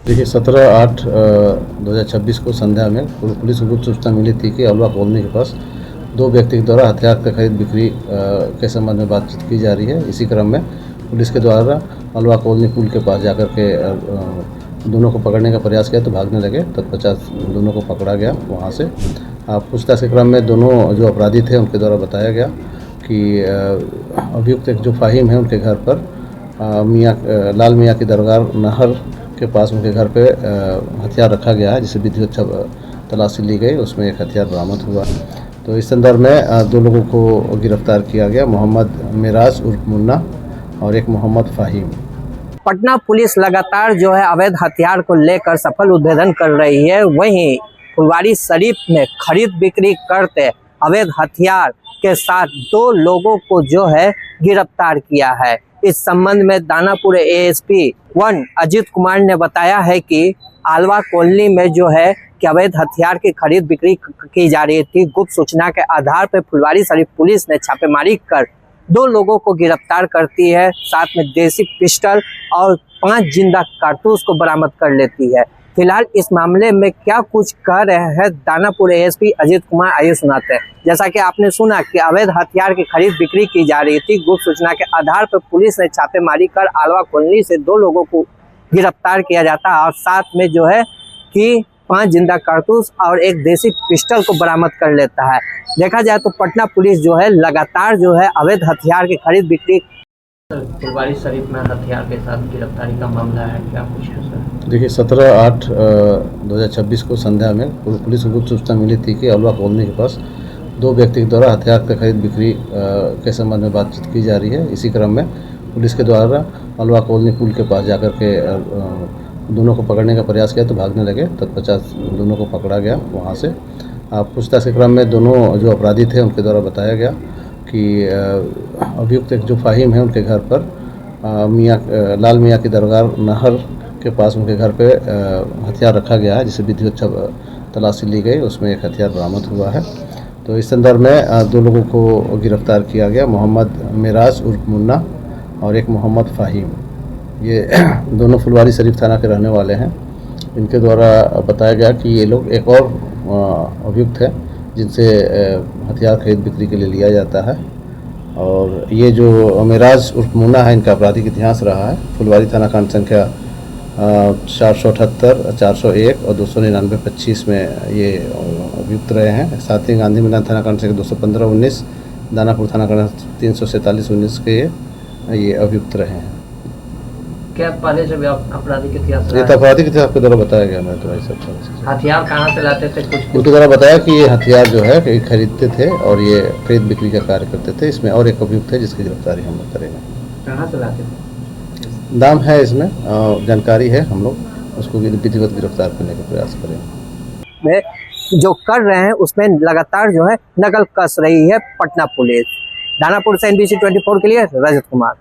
देखिए 17/8/2026 को संध्या में पुलिस को गुप्त सूचना मिली थी कि अलवा कॉलोनी के पास दो व्यक्ति के द्वारा हथियार का खरीद बिक्री के संबंध में बातचीत की जा रही है। इसी क्रम में पुलिस के द्वारा अलवा कॉलोनी पुल के पास जाकर के दोनों को पकड़ने का प्रयास किया तो भागने लगे। तत्पश्चात दोनों को पकड़ा गया। वहाँ से पूछताछ के क्रम में दोनों जो अपराधी थे उनके द्वारा बताया गया कि अभियुक्त एक जो फाहिम है उनके घर पर लाल मियाँ की दरगाह नहर के पास उनके घर पे हथियार रखा गया है, जिसे विधिवत तलाशी ली गई, उसमें एक हथियार बरामद हुआ। तो इस संदर्भ में दो लोगों को गिरफ्तार किया गया, मोहम्मद मेराज उर्फ मुन्ना और एक मोहम्मद फाहिम। पटना पुलिस लगातार जो है अवैध हथियार को लेकर सफल उद्भेदन कर रही है। वहीं फुलवारी शरीफ में खरीद बिक्री करते अवैध हथियार के साथ दो लोगों को जो है गिरफ्तार किया है। इस संबंध में दानापुर एएसपी 1 अजीत कुमार ने बताया है कि आलवा कॉलोनी में जो है कि अवैध हथियार की खरीद बिक्री की जा रही थी। गुप्त सूचना के आधार पर फुलवारी शरीफ पुलिस ने छापेमारी कर दो लोगों को गिरफ्तार करती है, साथ में देसी पिस्टल और 5 जिंदा कारतूस को बरामद कर लेती है। फिलहाल इस मामले में क्या कुछ कह रहे हैं दानापुर एएसपी अजीत कुमार, आइए सुनाते हैं। जैसा कि आपने सुना कि अवैध हथियार की खरीद बिक्री की जा रही थी। गुप्त सूचना के आधार पर पुलिस ने छापेमारी कर आलवा कॉलोनी से दो लोगों को गिरफ्तार किया जाता है और साथ में जो है कि 5 जिंदा कारतूस और एक देसी पिस्टल को बरामद कर लेता है। देखा जाए तो पटना पुलिस जो है लगातार जो है अवैध हथियार की खरीद बिक्री। फुलवारी शरीफ में हथियार के साथ गिरफ्तारी का मामला है, क्या कुछ है सर? देखिए 17/8/2026 को संध्या में पुलिस को गुप्त सूचना मिली थी कि अलवा कॉलोनी के पास दो व्यक्ति के द्वारा हथियार का खरीद बिक्री के संबंध में बातचीत की जा रही है। इसी क्रम में पुलिस के द्वारा अलवा कॉलोनी पुल के पास जाकर के दोनों को पकड़ने का प्रयास किया तो भागने लगे। तत्पश्चात दोनों को पकड़ा गया। वहाँ से पूछताछ के क्रम में दोनों जो अपराधी थे उनके द्वारा बताया गया कि अभियुक्त एक जो फाहिम है उनके घर पर लाल मियाँ की दरगाह नहर के पास उनके घर पे हथियार रखा गया है, जिसे विधिवत तलाशी ली गई, उसमें एक हथियार बरामद हुआ है। तो इस संदर्भ में दो लोगों को गिरफ्तार किया गया, मोहम्मद मेराज उर्फ मुन्ना और एक मोहम्मद फाहिम। ये दोनों फुलवारी शरीफ थाना के रहने वाले हैं। इनके द्वारा बताया गया कि ये लोग एक और अभियुक्त है जिनसे हथियार खरीद बिक्री के लिए लिया जाता है। और ये जो मेराज उर्फ मुन्ना है, इनका आपराधिक इतिहास रहा है। फुलवारी थाना कांड संख्या 478, 401 और 299-25 में ये अभियुक्त रहे हैं। साथ ही गांधी मैदान थाना कांड संख्या 215-19, दानापुर थाना कांड 347-19 के ये अभियुक्त रहे हैं। क्या पहले से भी आपराधिक इतिहास ये तो आपराधिक इतिहास के द्वारा बताया गया। मैं तो ऐसा हथियार कहाँ से लाते थे? कुछ उनके द्वारा बताया कि ये हथियार जो है कि खरीदते थे और ये खरीद बिक्री का कार्य करते थे। इसमें और एक अभियुक्त है जिसकी गिरफ्तारी हम लोग करेंगे। कहाँ से लाते थे? नाम है इसमें जानकारी है, हम लोग उसको विधिवत गिरफ्तार करने का प्रयास करेंगे। जो कर रहे हैं उसमें लगातार जो है नकल कस रही है पटना पुलिस। दानापुर से NBC 24 के लिए रजत कुमार।